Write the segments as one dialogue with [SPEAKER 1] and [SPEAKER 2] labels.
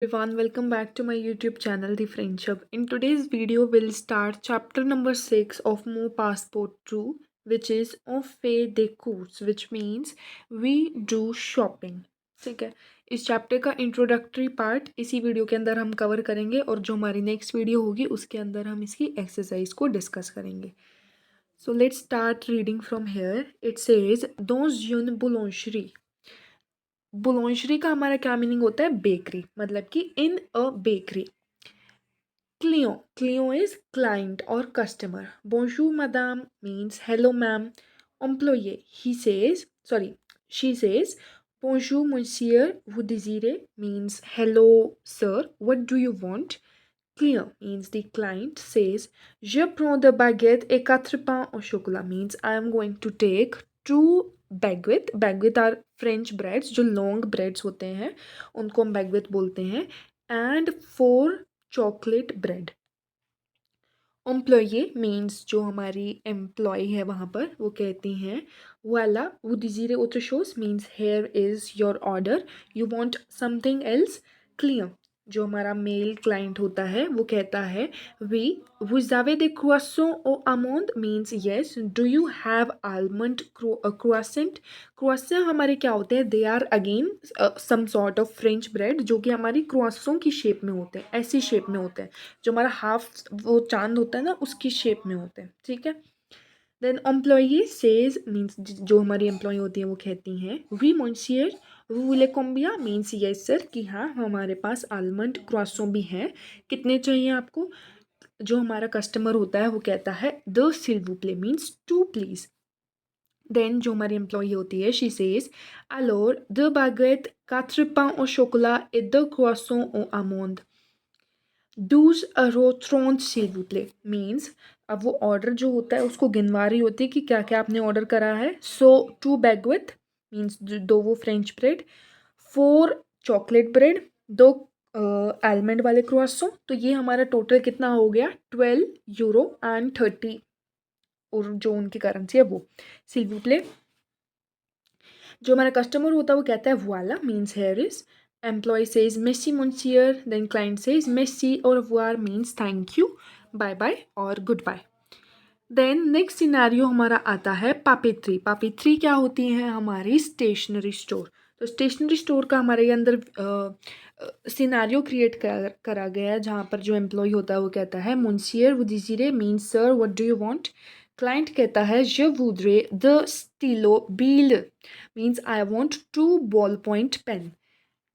[SPEAKER 1] Everyone, welcome back to my YouTube channel, The Friendship. In today's video, we'll start chapter number 6 of Mo Passport 2, which is On fait des courses, which means we do shopping. ठीक है, इस chapter का introductory part इसी video के अंदर हम cover करेंगे और जो हमारी नेक्स्ट वीडियो होगी उसके अंदर हम इसकी एक्सरसाइज को डिस्कस करेंगे. So let's start reading from here. It says, Dans une boulangerie. बुलॉन्शरी का हमारा क्या मीनिंग होता है? बेकरी, मतलब कि in a bakery. Cleo, Cleo is client और कस्टमर. बोंजूर madam means hello ma'am. Employee, he says, sorry, she says, बोंजूर monsieur, vous désirez means hello sir, what do you want? Client means the client says, je prends de baguette et 4 pains au chocolat means I am going to take 2 baguette. baguette are French breads, जो long breads होते हैं उनको हम baguette बोलते हैं, and 4 chocolate bread. Employee means जो हमारी employ है वहाँ पर, वो कहती हैं वाला वो डिजीरे ऑथर शोज means here is your order, you want something else. Clear, जो हमारा मेल क्लाइंट होता है वो कहता है वी vous avez des croissants au amande means yes, do you have almond croissant. croissant हमारे क्या होते हैं? They are again some sort of French bread जो कि हमारी croissant की शेप में होते हैं, ऐसी शेप में होते हैं, जो हमारा हाफ वो चांद होता है ना उसकी शेप में होते हैं. ठीक है. देन एम्प्लॉई सेज मीन्स जो हमारी एम्प्लॉय होती है वो कहती हैं वी monsieur, vous voulez combien means yes sir, कि हाँ हमारे पास आलमंड क्रॉसों भी हैं, कितने चाहिए आपको. जो हमारा कस्टमर होता है वो कहता है द s'il vous plaît means two please. Then जो हमारी एम्प्लॉई होती है she says alors de baguette 4 pains au chocolat et 2 croissants aux amandes 12 € 30 s'il vous plaît means अब वो ऑर्डर जो होता है उसको गिनवा रही होती है कि क्या क्या आपने ऑर्डर करा है. सो 2 baguette मीन्स दो वो French bread, 4 chocolate bread, 2 almond वाले क्रोसो. तो ये हमारा टोटल कितना हो गया? 12 € 30 और जो उनकी करेंसी है वो. s'il vous plaît, जो हमारा कस्टमर होता है वो कहता है voilà means here is. Employee says मेसी monsieur, देन क्लाइंट सेज मेसी और revoir means thank you, bye bye और good bye. Then next scenario हमारा आता है पापेट्री. पापेट्री क्या होती है? हमारी स्टेशनरी स्टोर. तो स्टेशनरी स्टोर का हमारे अंदर सिनेरियो क्रिएट करा गया है जहाँ पर जो एम्प्लॉय होता है वो कहता है मुंशियर वो दीजिए means sir what do you want. Client कहता है je voudrais द स्टीलो बिल means I want 2 ball point pen.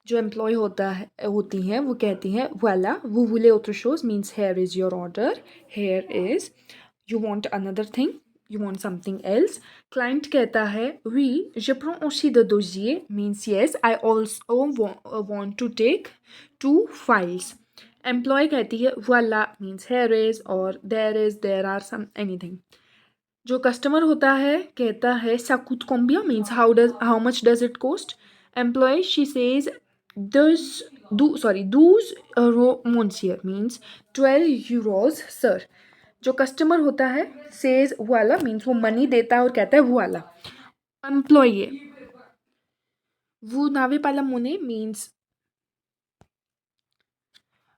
[SPEAKER 1] जो एम्प्लॉय होता है होती हैं वो कहती हैं voilà vous voulez autre chose means here is your order, here is, you want another thing, you want something else. Client कहता है oui je prends aussi de dossier means yes I also want to take 2 files. Employee कहती है voilà means here is or there is, there are some, anything. जो customer होता है कहता है ça coûte combien means how much does it cost. Employee she says 12 € monsieur means 12 € sir. जो customer होता है सेज वाला मीन्स वो मनी देता है और कहता है वाला. एम्प्लॉये वो नावे पाला मोने मीन्स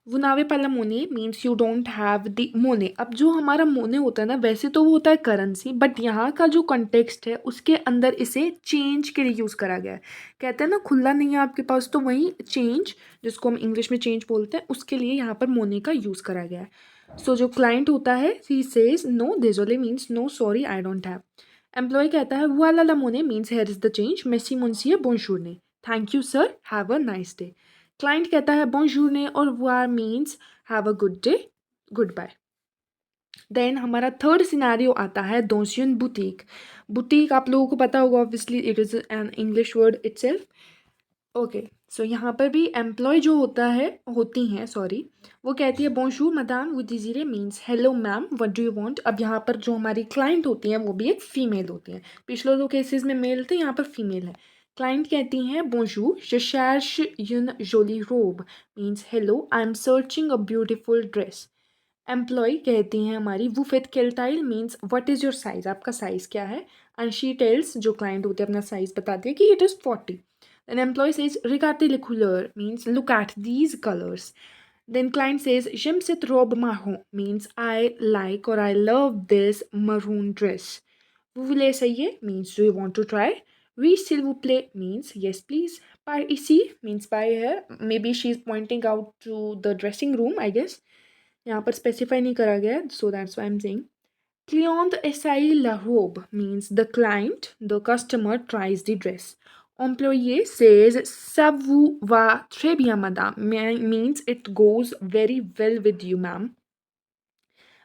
[SPEAKER 1] वो नावे पाला मोने means you don't have the मोने. अब जो हमारा मोने होता है ना वैसे तो वो होता है करेंसी, बट यहाँ का जो कॉन्टेक्स्ट है उसके अंदर इसे चेंज के लिए यूज़ करा गया है. कहते हैं ना खुला नहीं है आपके पास तो वही चेंज, जिसको हम इंग्लिश में चेंज बोलते हैं, उसके लिए यहाँ पर मोने का यूज़ करा गया है. सो जो क्लाइंट होता है he says no désolé means no sorry I don't have. Employee कहता है voilà la monnaie means here is the change, merci monsieur bonjour ne, thank you sir, have a nice day. Client कहता है bonjour ne और revoir means have a good day, good bye. Then हमारा third scenario आता है दोसियन boutique. Boutique आप लोगों को पता होगा obviously, it is an English word itself. Okay, so यहाँ पर भी एम्प्लॉय जो होती हैं सॉरी, वो कहती है bonjour madame vous désirez means hello ma'am what do you want. अब यहाँ पर जो हमारी क्लाइंट होती हैं वो भी एक फ़ीमेल होती हैं. पिछले दो केसेस में मेल थे, यहाँ पर फीमेल है. क्लाइंट कहती हैं bonjour je cherche une jolie robe means hello I am searching a beautiful dress. Employee कहती हैं हमारी वो फिट केल्टाइल means what is your size, आपका साइज़ क्या है. एंड शी टेल्स, जो क्लाइंट होते हैं अपना साइज़ बताती है कि it is 40. Then employee says regarde les couleurs means look at these colors. Then client says j'aime cette robe marron means I like or I love this maroon dress. Vous voulez essayer means do you want to try? Oui s'il vous plaît means yes please. Par ici means by here. Maybe she's pointing out to the dressing room I guess. यहाँ पर specify नहीं करा गया so that's why I'm saying. Client essaye la robe means the client, the customer tries the dress. Employé says ça vous va très bien madame means it goes very well with you ma'am.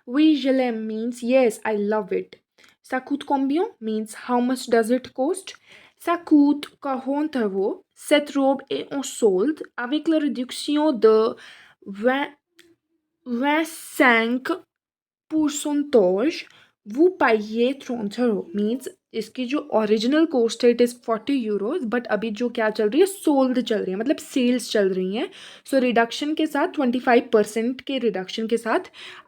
[SPEAKER 1] Oui je l'aime means yes I love it. Ça coûte combien means how much does it cost. Ça coûte 40 euros. Cette robe est en solde avec la réduction de 25%. वो पाइए 30 euro means इसकी जो original cost है it is 40 euros but अभी जो क्या चल रही है सोल्ड चल रही है मतलब सेल्स चल रही हैं सो रिडक्शन के साथ 25% के रिडक्शन के साथ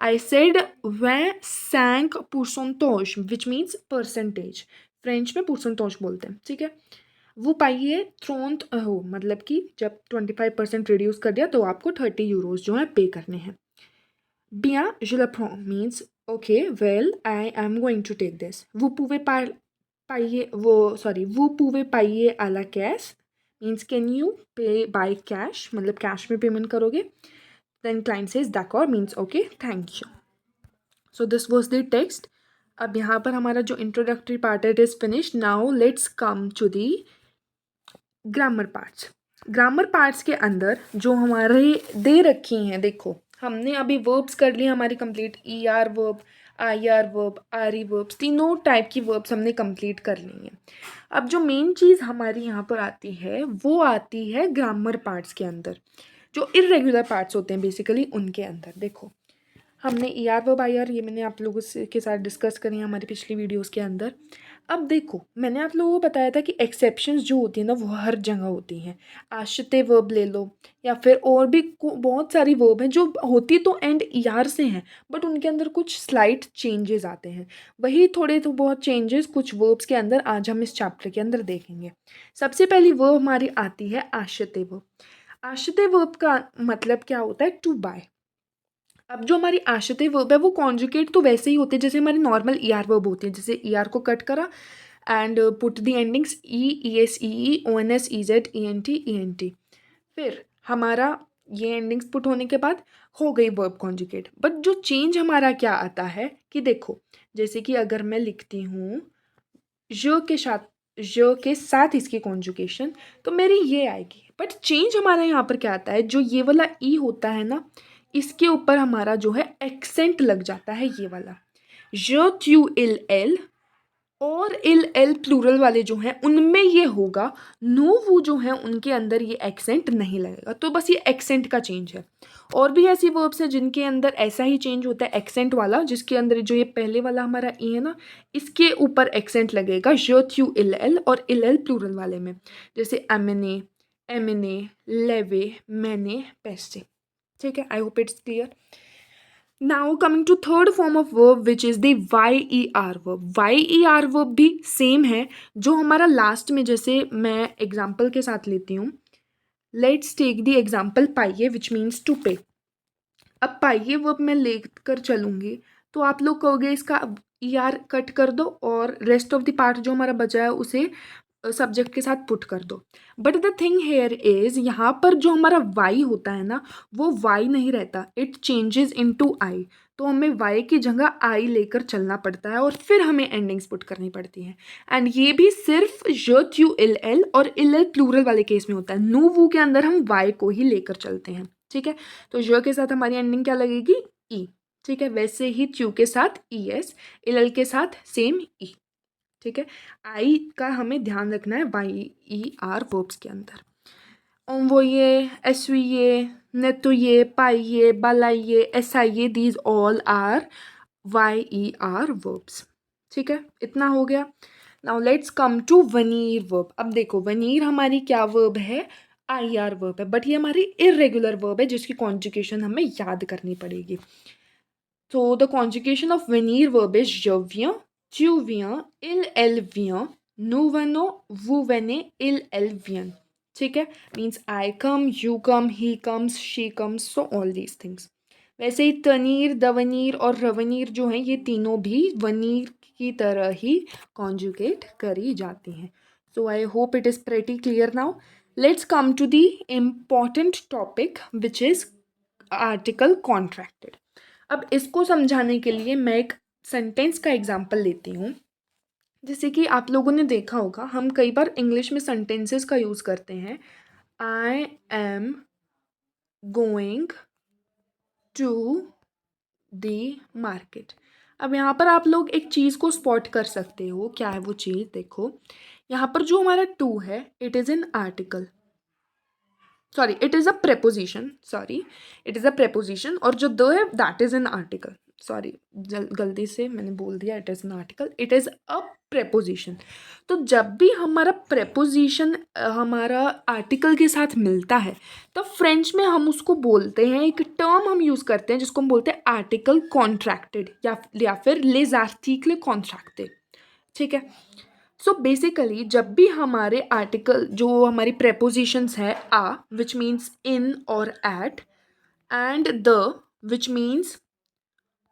[SPEAKER 1] आई सेड वै सैंक percentage which means percentage French में परसेंटेज बोलते हैं ठीक है वो पाइए 30 हो मतलब कि जब 25% रिड्यूस कर दिया तो आपको 30 यूरोज जो है पे करने हैं Bien, je le prends means okay, well, I am going to take this. Vous pouvez vous pouvez payer à la caisse means can you pay by cash मतलब cash में payment करोगे. Then client says d'accord means okay, thank you. So this was the text. अब यहाँ पर हमारा जो introductory part है it is finished. Now let's come to the grammar parts. Grammar parts के अंदर जो हमारे दे रखी हैं देखो हमने अभी वर्ब्स कर लिए हमारी complete ER verb IR verb RE verbs तीनों टाइप की वर्ब्स हमने कंप्लीट कर ली हैं. अब जो मेन चीज़ हमारी यहाँ पर आती है वो आती है ग्रामर पार्ट्स के अंदर जो इर्रेगुलर पार्ट्स होते हैं बेसिकली उनके अंदर. देखो हमने ER वर्ब IR ये मैंने आप लोगों के साथ डिस्कस करी है हमारी पिछली वीडियोस के अंदर. अब देखो मैंने आप लोगों को बताया था कि एक्सेप्शंस जो होती हैं ना वो हर जगह होती हैं. आश्रित वर्ब ले लो या फिर और भी बहुत सारी वर्ब हैं जो होती तो एंड ER से हैं बट उनके अंदर कुछ स्लाइट चेंजेस आते हैं. वही थोड़े तो बहुत चेंजेस कुछ वर्ब्स के अंदर आज हम इस चैप्टर के अंदर देखेंगे. सबसे पहली वर्ब हमारी आती है आश्रित वर्ब. आश्रित वर्ब का मतलब क्या होता है टू बाय. अब जो हमारी आश्रित वर्ब है वो कॉन्जुगेट तो वैसे ही होते हैं जैसे हमारी नॉर्मल ER वर्ब होती है. जैसे ER को कट करा and put the endings ES EE ONS EZ ENT ENT. फिर हमारा ये एंडिंग्स पुट होने के बाद हो गई वर्ब कॉन्जुगेट. बट जो चेंज हमारा क्या आता है कि देखो जैसे कि अगर मैं लिखती हूँ ज के साथ इसकी कॉन्जुगेशन तो मेरी ये आएगी. बट चेंज हमारा यहाँ पर क्या आता है जो ये वाला ई होता है ना इसके ऊपर हमारा जो है एक्सेंट लग जाता है ये वाला. ज ट्यू इल एल और इल एल प्लूरल वाले जो हैं उनमें ये होगा. नो वो जो हैं उनके अंदर ये एक्सेंट नहीं लगेगा. तो बस ये एक्सेंट का चेंज है. और भी ऐसी वर्ब्स हैं जिनके अंदर ऐसा ही चेंज होता है एक्सेंट वाला जिसके अंदर जो ये पहले वाला हमारा ई है ना इसके ऊपर एक्सेंट लगेगा ज ट्यू इल एल और इल एल प्लूरल वाले में. जैसे एमने एमने लेवे मैंने पैसे. ठीक है I hope it's clear. Now coming to third form of verb which is the YER verb. YER verb भी सेम है जो हमारा लास्ट में जैसे मैं एग्जाम्पल के साथ लेती हूँ. लेट्स टेक द एग्जाम्पल पाइए विच मीन्स टू पे. अब पाइए वर्ब मैं लेकर चलूँगी तो आप लोग कहोगे इसका ER कट कर दो और रेस्ट ऑफ द पार्ट जो हमारा बचा है उसे सब्जेक्ट के साथ पुट कर दो. But the thing here is यहाँ पर जो हमारा वाई होता है ना वो वाई नहीं रहता. It changes into I. तो हमें वाई की जगह आई लेकर चलना पड़ता है और फिर हमें एंडिंग्स पुट करनी पड़ती हैं. एंड ये भी सिर्फ ज ट्यू इल एल और इल एल प्लूरल वाले केस में होता है. नो वो के अंदर हम वाई को ही लेकर चलते हैं. ठीक है तो ज के साथ हमारी एंडिंग क्या लगेगी ई. ठीक है वैसे ही ट्यू के साथ ES इल एल के साथ सेम ई. ठीक है आई का हमें ध्यान रखना है YER वर्ब्स के अंदर. envoyer essuyer nettoyer pailler balayer essayer these all are YER verbs. ठीक है इतना हो गया. नाउ लेट्स कम टू वनीर वर्ब. अब देखो वनीर हमारी क्या वर्ब है IR वर्ब है बट ये हमारी इर्रेगुलर वर्ब है जिसकी कॉन्जुगेशन हमें याद करनी पड़ेगी. तो the conjugation of veneer verb is je viens, tu viens, il elle vient, nous venons, vous venez, il elle vient. ठीक है, means I come, you come, he comes, she comes, so all these things. वैसे ही तनीर, दवनीर और रवनीर जो हैं ये तीनों भी veneer की तरह ही कॉन्जुगेट करी जाती हैं। So I hope it is pretty clear now. Let's come to the important topic which is article contracted. अब इसको समझाने के लिए मैं एक सेंटेंस का एग्जाम्पल लेती हूँ। जैसे कि आप लोगों ने देखा होगा, हम कई बार इंग्लिश में सेंटेंसेस का यूज़ करते हैं। I am going to the market. अब यहाँ पर आप लोग एक चीज़ को स्पॉट कर सकते हो, क्या है वो चीज़, देखो यहाँ पर जो हमारा टू है it is an article, sorry it is a preposition, sorry it is a preposition, और जो द है that is an article, sorry गलती से मैंने बोल दिया it is an article, it is a preposition. तो जब भी हमारा प्रेपोजिशन हमारा आर्टिकल के साथ मिलता है तब फ्रेंच में हम उसको बोलते हैं, एक टर्म हम यूज़ करते हैं जिसको हम बोलते हैं आर्टिकल कॉन्ट्रैक्टेड या फिर les articles contractés। ठीक है, सो बेसिकली जब भी हमारे आर्टिकल जो हमारी प्रेपोजिशंस है आ विच मीन्स इन और at, and the which means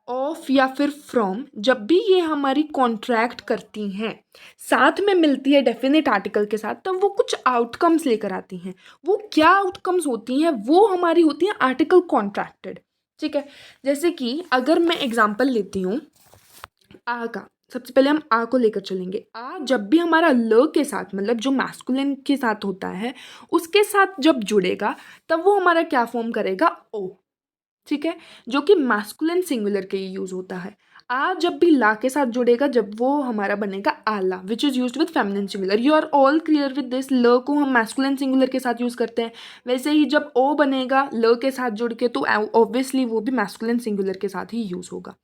[SPEAKER 1] of या फिर फ्रॉम, जब भी ये हमारी कॉन्ट्रैक्ट करती हैं साथ में मिलती है डेफिनेट आर्टिकल के साथ, तब वो कुछ आउटकम्स लेकर आती हैं। वो क्या आउटकम्स होती हैं, वो हमारी होती हैं आर्टिकल कॉन्ट्रैक्टेड। ठीक है, जैसे कि अगर मैं एग्जांपल लेती हूँ आ का, सबसे पहले हम आ को लेकर चलेंगे। आ जब भी हमारा ल के साथ मतलब जो मैस्कुलिन के साथ होता है उसके साथ जब जुड़ेगा तब वो हमारा क्या फॉर्म करेगा, ओ। ठीक है, जो कि मैस्कुलिन सिंगुलर के लिए यूज होता है। आ जब भी ला के साथ जुड़ेगा जब वो हमारा बनेगा आला which is used with feminine singular. You are all clear with this, ल को हम मैस्कुलिन सिंगुलर के साथ यूज करते हैं। वैसे ही जब ओ बनेगा ल के साथ जुड़ के तो ऑब्वियसली वो भी मैस्कुलिन सिंगुलर के साथ ही यूज होगा।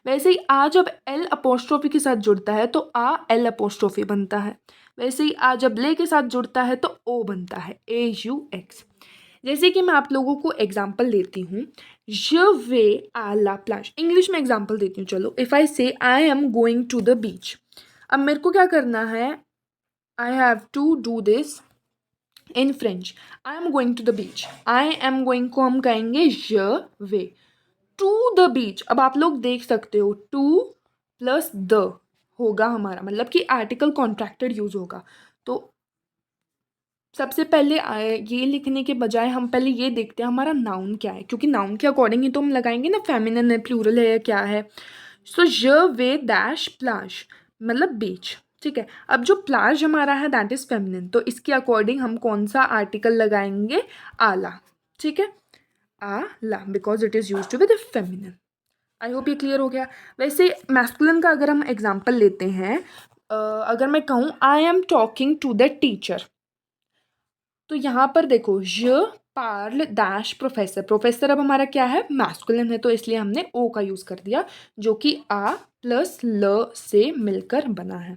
[SPEAKER 1] वैसे ही आ जब एल अपोस्ट्रोफी के साथ जुड़ता है तो आ एल अपोस्ट्रोफी बनता है। वैसे ही आ जब ले के साथ जुड़ता है तो ओ बनता है AUX। जैसे कि मैं आप लोगों को एग्जाम्पल देती हूँ, je vais à la plage, English में एग्जाम्पल देती हूँ। चलो, if I say I am going to the beach, अब मेरे को क्या करना है, I have to do this in French. I am going to the beach, I am going को हम कहेंगे je vais to the beach. अब आप लोग देख सकते हो टू प्लस द होगा हमारा, मतलब कि आर्टिकल कॉन्ट्रैक्टेड यूज होगा। तो सबसे पहले ये लिखने के बजाय हम पहले ये देखते हैं हमारा नाउन क्या है, क्योंकि नाउन के अकॉर्डिंग ही तो हम लगाएंगे ना, फेमिनिन है, प्लूरल है, या क्या है। सो ज वे डैश प्लाश मतलब बीच। ठीक है, अब जो प्लाश हमारा है दैट इज फेमिनिन, तो इसके अकॉर्डिंग हम कौन सा आर्टिकल लगाएंगे, आला। ठीक है, आला because it is used with feminine. I hope ये क्लियर हो गया। वैसे मैस्कुलिन का अगर हम एग्जाम्पल लेते हैं, अगर मैं कहूँ I am talking to the teacher, तो यहाँ पर देखो ज पार्ल डैश प्रोफेसर, प्रोफेसर अब हमारा क्या है, मैस्कुलिन है, तो इसलिए हमने ओ का यूज़ कर दिया जो कि आ प्लस ल से मिलकर बना है।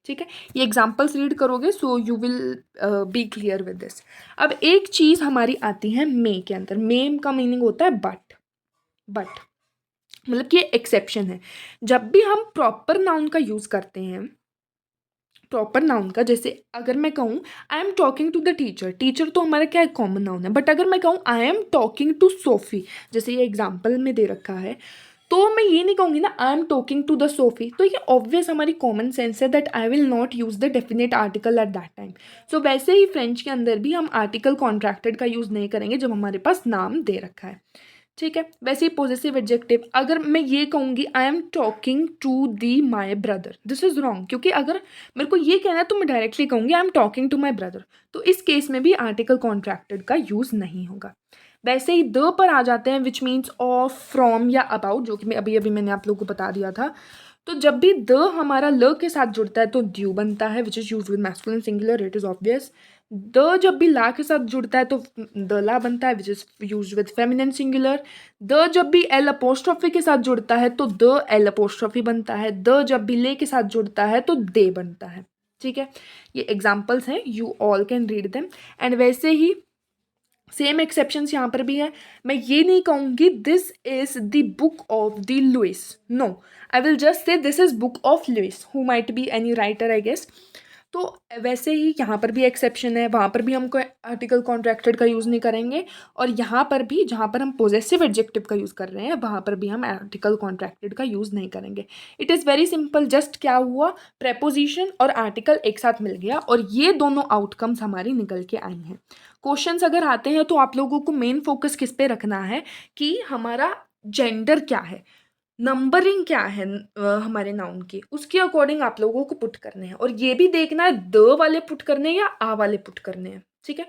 [SPEAKER 1] ठीक है, ये एग्जाम्पल्स रीड करोगे so you will be clear with this. अब एक चीज़ हमारी आती है मे के अंदर। मे का मीनिंग होता है बट, बट मतलब कि एक्सेप्शन है। जब भी हम प्रॉपर नाउन का यूज़ करते हैं, प्रॉपर नाउन का, जैसे अगर मैं कहूँ I am talking to the teacher, teacher तो हमारा क्या है, कॉमन नाउन है। बट अगर मैं कहूँ I am talking to Sophie, जैसे ये एग्जाम्पल में दे रखा है, तो मैं ये नहीं कहूँगी ना I am talking to the Sophie, तो ये ऑब्वियस हमारी कॉमन सेंस है that I will not use the definite article at that time. So वैसे ही फ्रेंच के अंदर भी हम आर्टिकल कॉन्ट्रैक्टेड का यूज़ नहीं करेंगे जब हमारे पास नाम दे रखा है। ठीक है, वैसे ही पॉजेसिव एडजेक्टिव, अगर मैं ये कहूँगी I am talking to the my brother, this is wrong, क्योंकि अगर मेरे को ये कहना है तो मैं डायरेक्टली कहूँगी I am talking to my brother, तो इस केस में भी आर्टिकल कॉन्ट्रैक्टेड का यूज़ नहीं होगा। वैसे ही द पर आ जाते हैं विच मीन्स ऑफ, फ्रॉम या अबाउट, जो कि अभी अभी मैंने आप लोगों को बता दिया था। तो जब भी द हमारा ल के साथ जुड़ता है तो ड्यू बनता है which is use with masculine singular, it is obvious. The जब भी ला के साथ जुड़ता है तो द ला बनता है which is use with feminine singular. The जब भी एल अपोस्ट्रॉफी के साथ जुड़ता है तो द एल अपोस्ट्रॉफी बनता है। द जब भी ले के साथ जुड़ता है तो दे बनता है। ठीक है, ये एग्जाम्पल्स हैं, you all can read them. And वैसे ही सेम एक्सेप्शंस यहाँ पर भी है। मैं ये नहीं कहूँगी this is the book of the Louis, no, I will just say this is book of Louis, who might be any writer I guess. तो वैसे ही यहाँ पर भी एक्सेप्शन है, वहाँ पर भी हम कोई आर्टिकल कॉन्ट्रैक्टेड का यूज़ नहीं करेंगे, और यहाँ पर भी जहाँ पर हम पॉजेसिव एडजेक्टिव का यूज़ कर रहे हैं वहाँ पर भी हम आर्टिकल कॉन्ट्रैक्टेड का यूज़ नहीं करेंगे। It is very simple, just क्या हुआ, प्रेपोजिशन और आर्टिकल एक साथ मिल गया और ये दोनों आउटकम्स हमारी निकल के आई हैं। क्वेश्चंस अगर आते हैं तो आप लोगों को मेन फोकस किस पे रखना है कि हमारा जेंडर क्या है, नंबरिंग क्या है हमारे नाउन की, उसके अकॉर्डिंग आप लोगों को पुट करने हैं, और ये भी देखना है द वाले पुट करने हैं या आ वाले पुट करने हैं। ठीक है,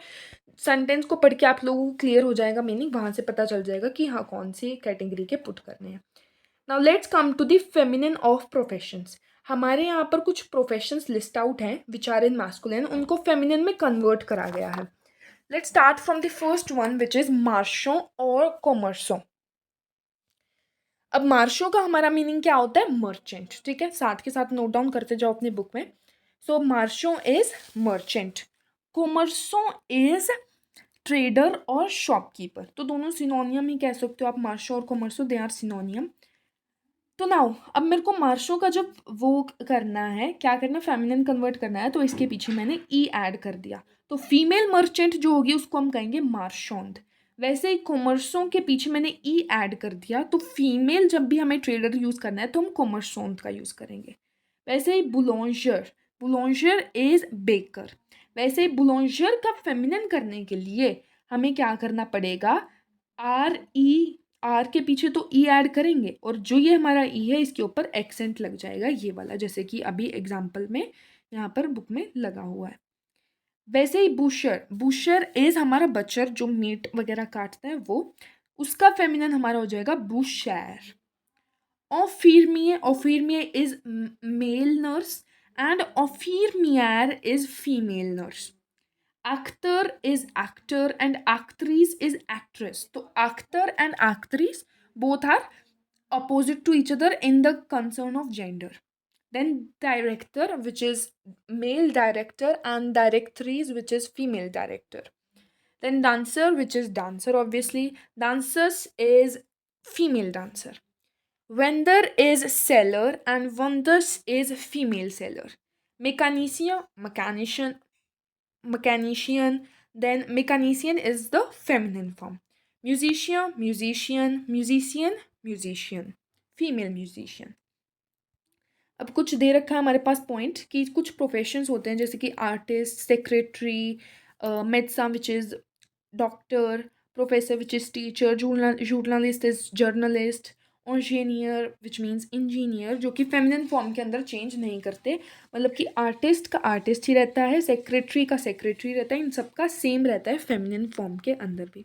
[SPEAKER 1] सेंटेंस को पढ़ के आप लोगों को क्लियर हो जाएगा मीनिंग, वहां से पता चल जाएगा कि हाँ कौन सी कैटेगरी के पुट करने हैं। Now let's come to the feminine of professions. हमारे यहाँ पर कुछ प्रोफेशंस लिस्ट आउट हैं विच आर इन मास्कुलिन, उनको फेमिनिन में कन्वर्ट करा गया है। Let's start from the first one which is मार्शो और कॉमर्सो। अब मार्शो का हमारा मीनिंग क्या होता है, मर्चेंट। ठीक है, साथ के साथ नोट डाउन करते जाओ अपनी बुक में। सो मार्शो इज मर्चेंट, कॉमर्सो इज ट्रेडर और शॉपकीपर। तो दोनों सिनोनियम ही कह सकते हो आप, मार्शो और कॉमर्सो दे आर सिनोनियम। तो नाउ अब मेरे को मार्शो का जब वो करना है, क्या करना है, फेमिनिन कन्वर्ट करना है, तो इसके पीछे मैंने ई ऐड कर दिया। तो फीमेल मर्चेंट जो होगी उसको हम कहेंगे मार्शोंद। वैसे ही कॉमर्सों के पीछे मैंने ई ऐड कर दिया, तो फीमेल जब भी हमें ट्रेडर यूज़ करना है तो हम कॉमर्सोंद का यूज़ करेंगे। वैसे ही बुलोंजर, बुलोंजर इज बेकर। वैसे ही बुलोंजर का फेमिनिन करने के लिए हमें क्या करना पड़ेगा, आर ई, आर के पीछे तो ई ऐड करेंगे, और जो ये हमारा ई है इसके ऊपर एक्सेंट लग जाएगा ये वाला, जैसे कि अभी एग्जाम्पल में यहाँ पर बुक में लगा हुआ है। वैसे ही बुशर, बुशर इज हमारा बचर जो मीट वगैरह काटता है वो, उसका फेमिनिन हमारा हो जाएगा बुशैर। ऑफिरमिए, ऑफिरमिए इज मेल नर्स एंड ऑफिरमियर is female nurse. Actor is actor and actress is actress. So actor and actress both are opposite to each other in the concern of gender. Then director, which is male director, and directrice, which is female director. Then dancer, which is dancer, obviously. Dancers is female dancer. Vendor is seller and vendors is female seller. Mechanician, mechanician. Then mechanician is the feminine form. Musician, musician, musician, musician, female musician. अब कुछ दे रखा है हमारे पास point कि कुछ professions होते हैं जैसे कि आर्टिस्ट, सेक्रेटरी, मेडसन which is doctor, professor which is teacher, journalist is journalist, engineer which means engineer, जो कि फेमिनिन फॉर्म के अंदर चेंज नहीं करते, मतलब कि आर्टिस्ट का आर्टिस्ट ही रहता है, सेक्रेटरी का सेक्रेटरी रहता है, इन सबका सेम रहता है फेमिनिन फॉर्म के अंदर भी।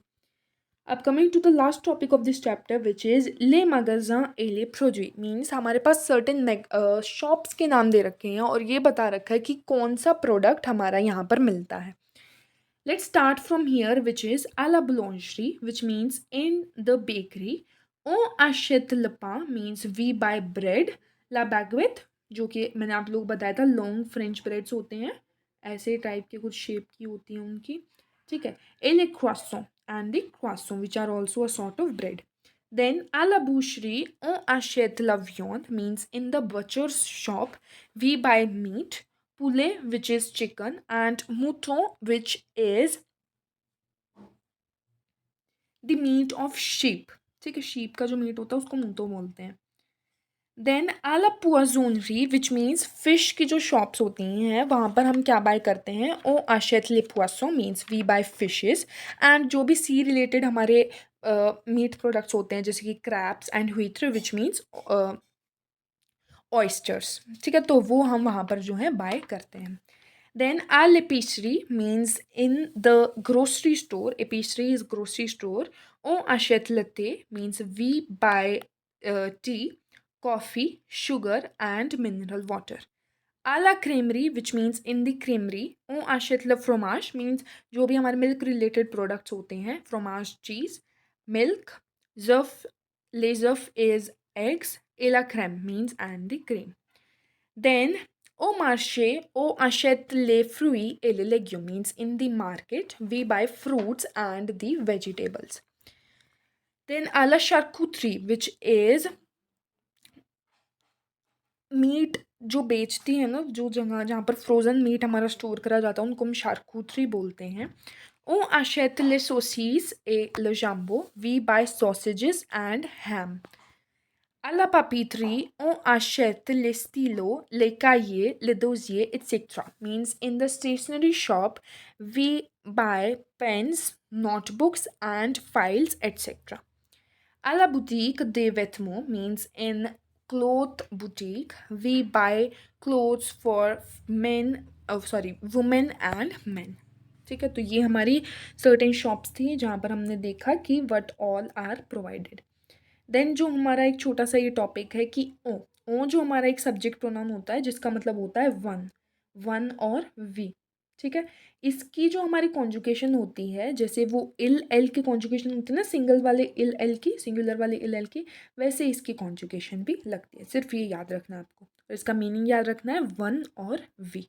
[SPEAKER 1] अब coming to the last topic of this chapter which is ले magasin et les produits, means हमारे पास सर्टेन शॉप्स के नाम दे रखे हैं और ये बता रखा है कि कौन सा प्रोडक्ट हमारा यहाँ पर मिलता है। Let's start from here which is à la boulangerie which means in the bakery, on achète le pain means we buy bread, la baguette जो कि मैंने आप लोग बताया था लॉन्ग फ्रेंच ब्रेड्स होते हैं, ऐसे टाइप के कुछ शेप की होती हैं उनकी। ठीक है, et les croissants and the croissants which are also a sort of bread. Then à la boucherie on achète la viande means in the butcher's shop we buy meat, poulet which is chicken and mouton which is the meat of sheep. ठीक है, sheep का जो meet होता है उसको mouton बोलते हैं। Then à la poissonnerie which means fish की जो शॉप्स होती हैं वहाँ पर हम क्या बाय करते हैं, ओ achète les poissons means we buy fishes, and जो भी सी रिलेटेड हमारे मीट प्रोडक्ट्स होते हैं जैसे कि क्रैब्स एंड हुइत्र विच मीन्स ऑयस्टर्स। ठीक है, तो वो हम वहाँ पर जो है बाय करते हैं। Then à l'épicerie means in the grocery store, एपिसरी इज ग्रोसरी स्टोर, ओ achète le thé means we buy tea, coffee, sugar and mineral water. À la crèmerie which means in the creamery, on achète le fromage means जो भी हमारे milk related products होते हैं, fromage cheese, milk, ज़फ़, les œufs is eggs, et la crème means and the cream. Then au marché, on achète les fruits et les légumes means in the market we buy fruits and the vegetables. Then à la charcuterie which is meat जो बेचती है ना, जो जगह जहाँ पर frozen meet हमारा store करा जाता है, उनको हम शार्कूटरी बोलते हैं. On achète les saucisses et le jambon. We buy sausages and ham. À la papeterie, on achète les stylos, les cahiers, les dossiers, etc. Means in the stationery shop, we buy pens, notebooks, and files, etc. À la boutique des vêtements means in cloth boutique, we buy clothes for men, oh sorry, women and men. ठीक है, तो ये हमारी certain shops थी जहाँ पर हमने देखा कि what all are provided. Then जो हमारा एक छोटा सा ये टॉपिक है कि ओ जो हमारा एक सब्जेक्ट प्रोनाउन होता है जिसका मतलब होता है वन, वन और वी. ठीक है, इसकी जो हमारी कॉन्जुकेशन होती है, जैसे वो इल एल की कॉन्जुकेशन होती है ना, सिंगल वाले इल एल की, सिंगुलर वाले इल एल की, वैसे इसकी कॉन्जुकेशन भी लगती है. सिर्फ ये याद रखना है आपको, और इसका मीनिंग याद रखना है वन और we.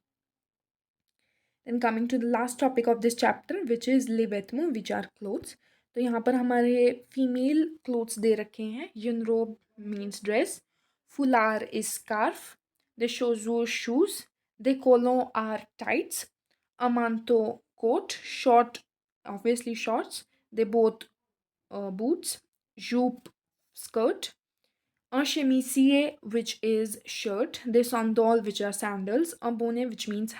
[SPEAKER 1] Then coming to the last topic of this chapter, which is les vêtements, which are clothes. तो यहाँ पर हमारे फीमेल क्लोथ्स दे रखे हैं. यूनरोब मीन्स ड्रेस, फुलार इज स्कार्फ, दे शोजो शूज, दे कोलों आर टाइट्स, अमांतो coat, short obviously shorts, they both boots, jupe skirt, un chemisier which is shirt, des sandals which are sandals, un bonnet which means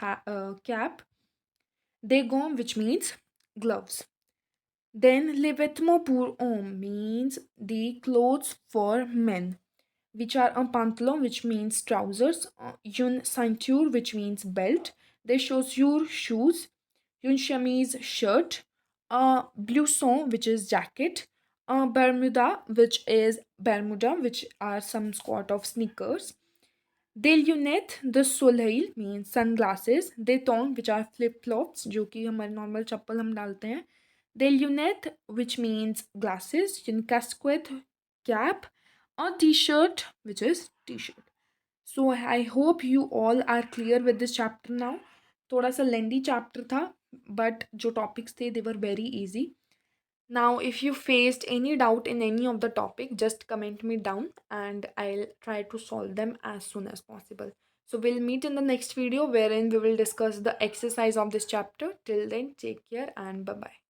[SPEAKER 1] cap, des gants which means gloves. Then les vêtements pour hommes means the clothes for men, which are un pantalon which means trousers, une ceinture which means belt, des chaussures shoes, une chemise shirt, a blouson which is jacket, a bermuda which are some sort of sneakers, des lunettes de soleil means sunglasses, des tongs which are flip flops जो कि हमारे normal चप्पल हम डालते हैं, des lunettes which means glasses, une casquette cap, a t-shirt which is t-shirt. So I hope you all are clear with this chapter now. थोड़ा सा लेंदी chapter था, but जो टॉपिक्स थे they were very easy. Now, if you faced any doubt in any of the topic, just comment me down and I'll try to solve them as soon as possible. So we'll meet in the next video wherein we will discuss the exercise of this chapter. Till then, take care and bye-bye.